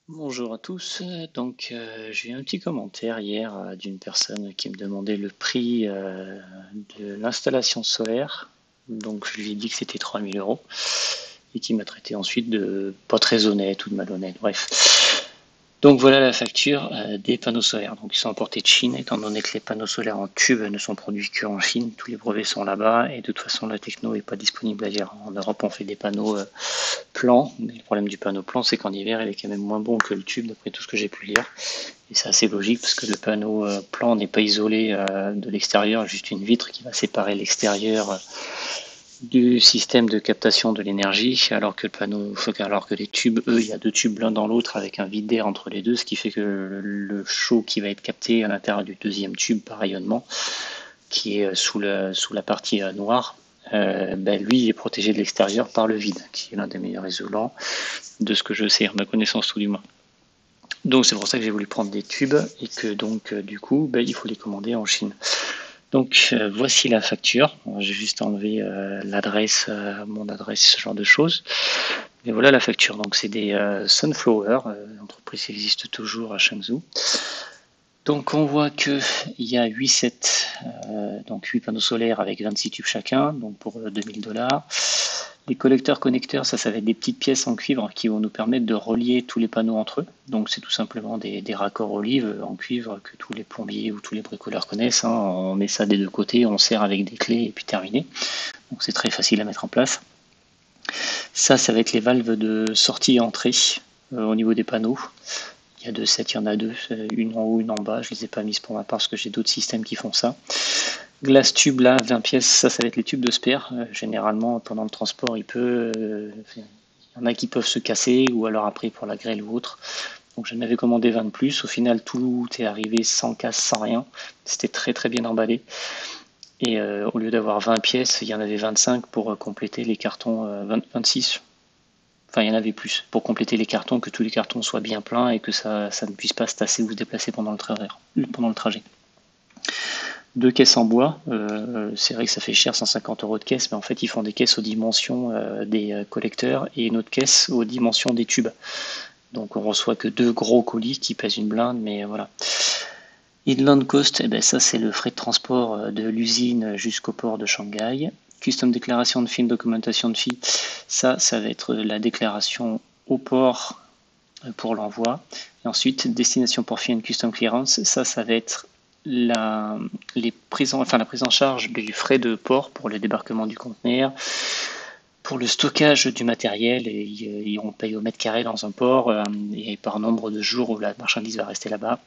Bonjour à tous. J'ai eu un petit commentaire hier d'une personne qui me demandait le prix de l'installation solaire. Donc je lui ai dit que c'était 3 000 € et qui m'a traité ensuite de pas très honnête ou de malhonnête. Bref. Donc voilà la facture des panneaux solaires. Donc ils sont importés de Chine, étant donné que les panneaux solaires en tube ne sont produits qu'en Chine. Tous les brevets sont là-bas et de toute façon la techno n'est pas disponible ailleurs. En Europe, on fait des panneaux plan. Mais le problème du panneau plan, c'est qu'en hiver, il est quand même moins bon que le tube, d'après tout ce que j'ai pu lire. Et c'est assez logique parce que le panneau plan n'est pas isolé de l'extérieur, juste une vitre qui va séparer l'extérieur du système de captation de l'énergie, alors que les tubes, eux, il y a deux tubes l'un dans l'autre avec un vide d'air entre les deux, ce qui fait que le chaud qui va être capté à l'intérieur du deuxième tube par rayonnement, qui est sous la partie noire, lui il est protégé de l'extérieur par le vide, qui est l'un des meilleurs isolants de ce que je sais, à ma connaissance tout du moins. Donc c'est pour ça que j'ai voulu prendre des tubes et que donc du coup il faut les commander en Chine. Donc voici la facture. J'ai juste enlevé l'adresse, mon adresse, ce genre de choses. Et voilà la facture. Donc c'est des Sunflower, l'entreprise existe toujours à Shenzhou. Donc on voit qu'il y a 8 sets, donc 8 panneaux solaires avec 26 tubes chacun, donc pour 2 000 $. Les collecteurs connecteurs, ça va être des petites pièces en cuivre qui vont nous permettre de relier tous les panneaux entre eux. Donc c'est tout simplement des raccords olive en cuivre que tous les plombiers ou tous les bricoleurs connaissent. On met ça des deux côtés, on serre avec des clés et puis terminé. Donc c'est très facile à mettre en place. Ça va être les valves de sortie et entrée au niveau des panneaux. Il y a deux sets, il y en a deux, une en haut, une en bas. Je ne les ai pas mises pour ma part parce que j'ai d'autres systèmes qui font ça. Glace tube là, 20 pièces, ça va être les tubes de spare. Généralement, pendant le transport, il y en a qui peuvent se casser ou alors après pour la grêle ou autre. Donc j'en avais commandé 20 de plus. Au final, tout est arrivé sans casse, sans rien. C'était très très bien emballé. Et au lieu d'avoir 20 pièces, il y en avait 25 pour compléter les cartons, 26. Enfin, il y en avait plus pour compléter les cartons, que tous les cartons soient bien pleins et que ça ne puisse pas se tasser ou se déplacer pendant le trajet. Deux caisses en bois, c'est vrai que ça fait cher, 150 € de caisse, mais en fait ils font des caisses aux dimensions des collecteurs et une autre caisse aux dimensions des tubes. Donc on reçoit que deux gros colis qui pèsent une blinde, mais voilà. Inland Coast, ça c'est le frais de transport de l'usine jusqu'au port de Shanghai. Custom déclaration de fee, documentation de fee, ça va être la déclaration au port pour l'envoi. Et ensuite, destination port fee and custom clearance, ça va être la prise en charge du frais de port pour le débarquement du conteneur, pour le stockage du matériel, et on paye au mètre carré dans un port et par nombre de jours où la marchandise va rester là-bas.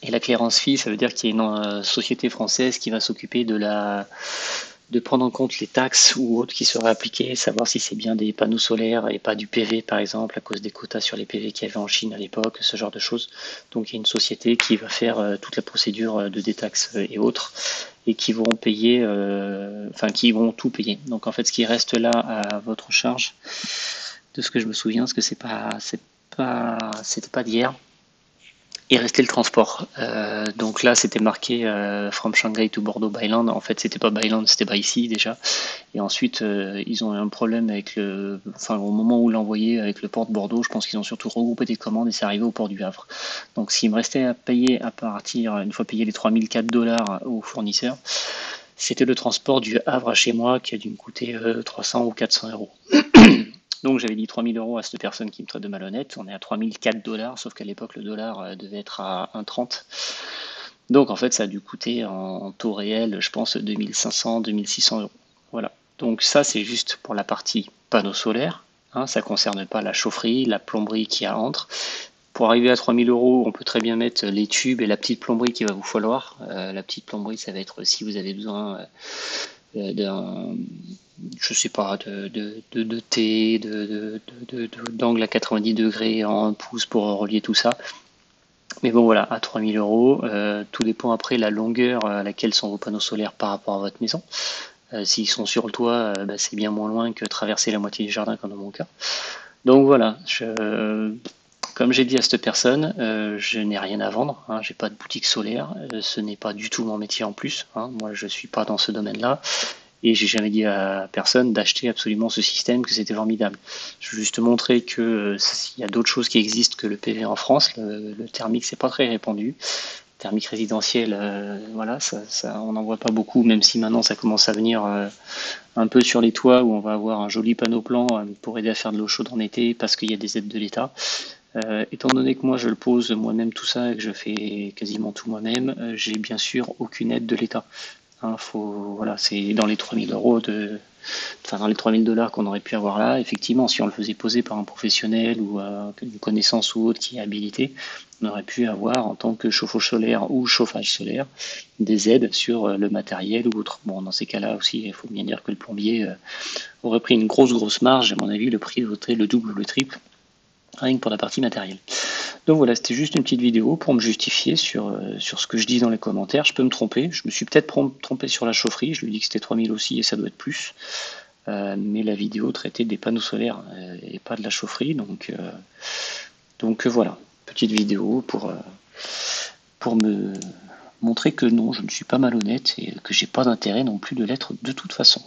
Et la clearance fee, ça veut dire qu'il y a une société française qui va s'occuper de prendre en compte les taxes ou autres qui seraient appliquées, savoir si c'est bien des panneaux solaires et pas du PV par exemple, à cause des quotas sur les PV qu'il y avait en Chine à l'époque, ce genre de choses. Donc il y a une société qui va faire toute la procédure de détaxe et autres, et qui vont payer, qui vont tout payer. Donc en fait, ce qui reste là à votre charge, de ce que je me souviens, parce que c'était pas d'hier, il restait le transport. Donc là, c'était marqué From Shanghai to Bordeaux by land. En fait, c'était pas by land, c'était by sea déjà. Et ensuite, ils ont eu un problème au moment où l'envoyer avec le port de Bordeaux, je pense qu'ils ont surtout regroupé des commandes et c'est arrivé au port du Havre. Donc, s'il me restait à payer à partir, une fois payé les 3 004 $ aux fournisseurs, c'était le transport du Havre à chez moi qui a dû me coûter 300 ou 400 €. Donc j'avais dit 3 000 € à cette personne qui me traite de malhonnête. On est à 3 004 $, sauf qu'à l'époque le dollar devait être à 1,30. Donc en fait ça a dû coûter en taux réel, je pense, 2500, 2600 €. Voilà. Donc ça c'est juste pour la partie panneau solaire. Ça ne concerne pas la chaufferie, la plomberie qui y a entre. Pour arriver à 3 000 €, on peut très bien mettre les tubes et la petite plomberie qu'il va vous falloir. La petite plomberie, ça va être si vous avez besoin d'un, je sais pas, de thé, d'angle à 90 degrés en 1 pouce pour relier tout ça. Mais bon voilà, à 3 000 €, tout dépend après la longueur à laquelle sont vos panneaux solaires par rapport à votre maison. S'ils sont sur le toit, c'est bien moins loin que traverser la moitié du jardin comme dans mon cas. Donc voilà, comme j'ai dit à cette personne, je n'ai rien à vendre, j'ai pas de boutique solaire, ce n'est pas du tout mon métier en plus, moi je suis pas dans ce domaine-là. Et j'ai jamais dit à personne d'acheter absolument ce système, que c'était formidable. Je veux juste montrer que il y a d'autres choses qui existent que le PV en France. Le thermique, c'est pas très répandu. Thermique résidentiel, voilà, on n'en voit pas beaucoup, même si maintenant ça commence à venir un peu sur les toits où on va avoir un joli panneau plan pour aider à faire de l'eau chaude en été parce qu'il y a des aides de l'État. Étant donné que moi je le pose moi-même tout ça et que je fais quasiment tout moi-même, j'ai bien sûr aucune aide de l'État. Hein, voilà, c'est dans les 3000 € enfin dans les 3000 $ qu'on aurait pu avoir là. Effectivement, si on le faisait poser par un professionnel ou une connaissance ou autre qui est habilité, on aurait pu avoir en tant que chauffe-eau solaire ou chauffage solaire des aides sur le matériel ou autre. Bon, dans ces cas-là aussi, il faut bien dire que le plombier aurait pris une grosse marge. À mon avis, le prix vaudrait le double ou le triple, rien que pour la partie matérielle. Donc voilà, c'était juste une petite vidéo pour me justifier sur ce que je dis dans les commentaires. Je peux me tromper, je me suis peut-être trompé sur la chaufferie, je lui dis que c'était 3000 aussi et ça doit être plus. Mais la vidéo traitait des panneaux solaires et pas de la chaufferie, donc voilà, petite vidéo pour me montrer que non, je ne suis pas malhonnête et que j'ai pas d'intérêt non plus de l'être de toute façon.